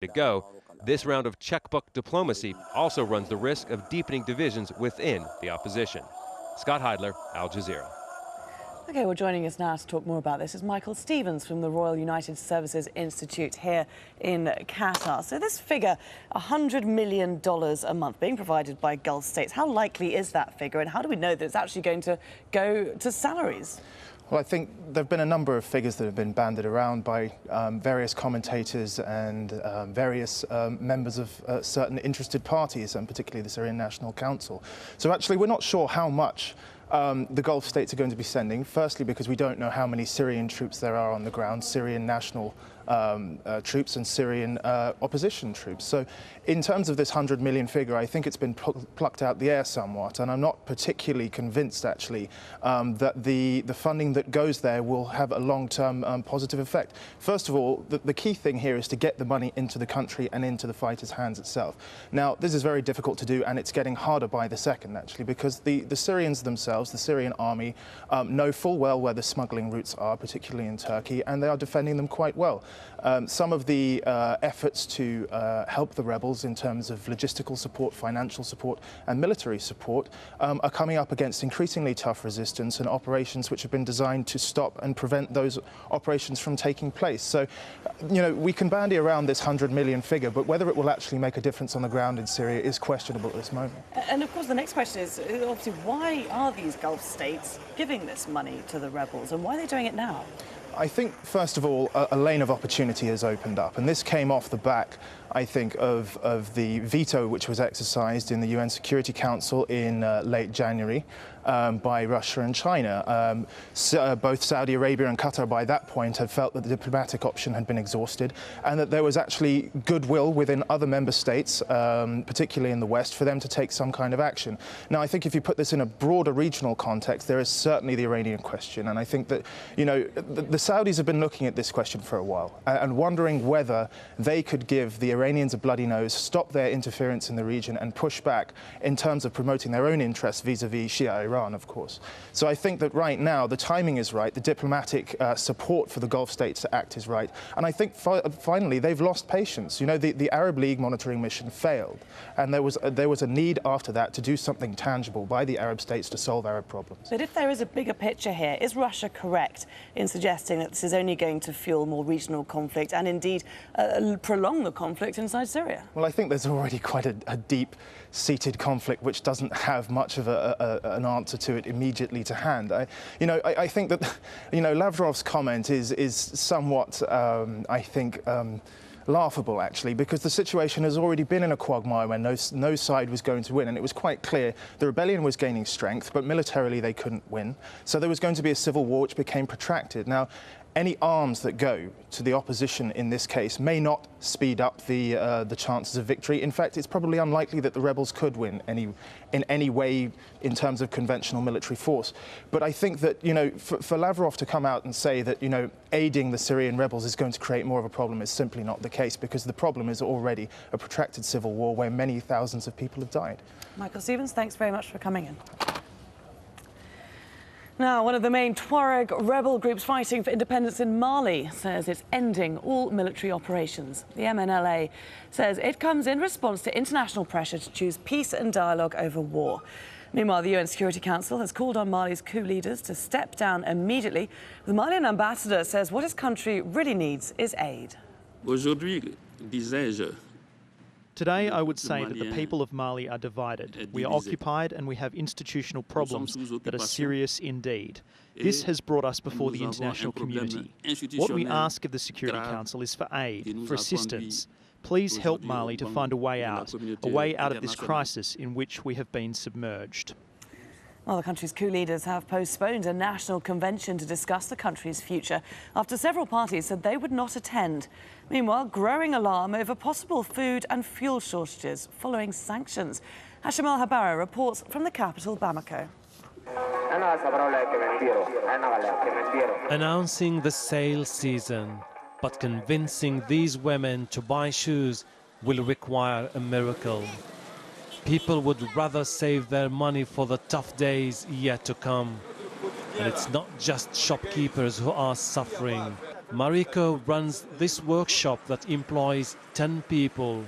to go, this round of checkbook diplomacy also runs the risk of deepening divisions within the opposition. Scott Heidler, Al Jazeera. OK, well, joining us now to talk more about this is Michael Stevens from the Royal United Services Institute here in Qatar. So this figure, $100 million a month, being provided by Gulf states, how likely is that figure, and how do we know that it's actually going to go to salaries? Well, I think there have been a number of figures that have been bandied around by various commentators and various members of certain interested parties, and particularly the Syrian National Council. So actually, we're not sure how much the Gulf states are going to be sending, firstly because we don't know how many Syrian troops there are on the ground, Syrian national troops and Syrian opposition troops. So in terms of this 100 million figure, I think it's been plucked out the air somewhat, and I'm not particularly convinced, actually, that the funding that goes there will have a long-term positive effect. First of all, the key thing here is to get the money into the country and into the fighters' hands itself. Now, this is very difficult to do, and it's getting harder by the second, actually, because the Syrians themselves, the Syrian army, know full well where the smuggling routes are, particularly in Turkey, and they are defending them quite well. Some of the efforts to help the rebels in terms of logistical support, financial support and military support are coming up against increasingly tough resistance and operations which have been designed to stop and prevent those operations from taking place. So, you know, we can bandy around this 100 million figure, but whether it will actually make a difference on the ground in Syria is questionable at this moment. And of course, the next question is, obviously, why are these Gulf states giving this money to the rebels, and why are they doing it now? I think, first of all, a lane of opportunity has opened up, and this came off the back, I think, of the veto which was exercised in the UN Security Council in late January by Russia and China. Both Saudi Arabia and Qatar by that point had felt that the diplomatic option had been exhausted, and that there was actually goodwill within other member states, particularly in the West, for them to take some kind of action. Now, I think if you put this in a broader regional context, there is certainly the Iranian question, and I think that, you know, the Saudis have been looking at this question for a while and wondering whether they could give the Iranians a bloody nose, stop their interference in the region and push back in terms of promoting their own interests vis-à-vis Shia Iran, of course. So I think that right now the timing is right, the diplomatic support for the Gulf states to act is right, and I think finally they've lost patience. You know, the Arab League monitoring mission failed, and there was a need after that to do something tangible by the Arab states to solve Arab problems. But if there is a bigger picture here, is Russia correct in suggesting that this is only going to fuel more regional conflict and indeed prolong the conflict inside Syria? Well, I think there's already quite a deep-seated conflict which doesn't have much of an answer to it immediately to hand. I think that, you know, Lavrov's comment is somewhat, I think, laughable, actually, because the situation has already been in a quagmire where no side was going to win, and it was quite clear the rebellion was gaining strength, but militarily they couldn't win. So there was going to be a civil war which became protracted. Now, any arms that go to the opposition in this case may not speed up the chances of victory. In fact, it's probably unlikely that the rebels could win in any way in terms of conventional military force. But I think that, you know, for Lavrov to come out and say that, you know, aiding the Syrian rebels is going to create more of a problem is simply not the case, because the problem is already a protracted civil war where many thousands of people have died. Michael Stevens, thanks very much for coming in. Now, one of the main Tuareg rebel groups fighting for independence in Mali says it's ending all military operations. The MNLA says it comes in response to international pressure to choose peace and dialogue over war. Meanwhile, the UN Security Council has called on Mali's coup leaders to step down immediately. The Malian ambassador says what his country really needs is aid. Today, I would say that the people of Mali are divided. We are occupied and we have institutional problems that are serious indeed. This has brought us before the international community. What we ask of the Security Council is for aid, for assistance. Please help Mali to find a way out of this crisis in which we have been submerged. Well, the country's coup leaders have postponed a national convention to discuss the country's future after several parties said they would not attend. Meanwhile, growing alarm over possible food and fuel shortages following sanctions. Hashim Al-Habara reports from the capital, Bamako. Announcing the sale season, but convincing these women to buy shoes will require a miracle. People would rather save their money for the tough days yet to come. And it's not just shopkeepers who are suffering. Mariko runs this workshop that employs 10 people.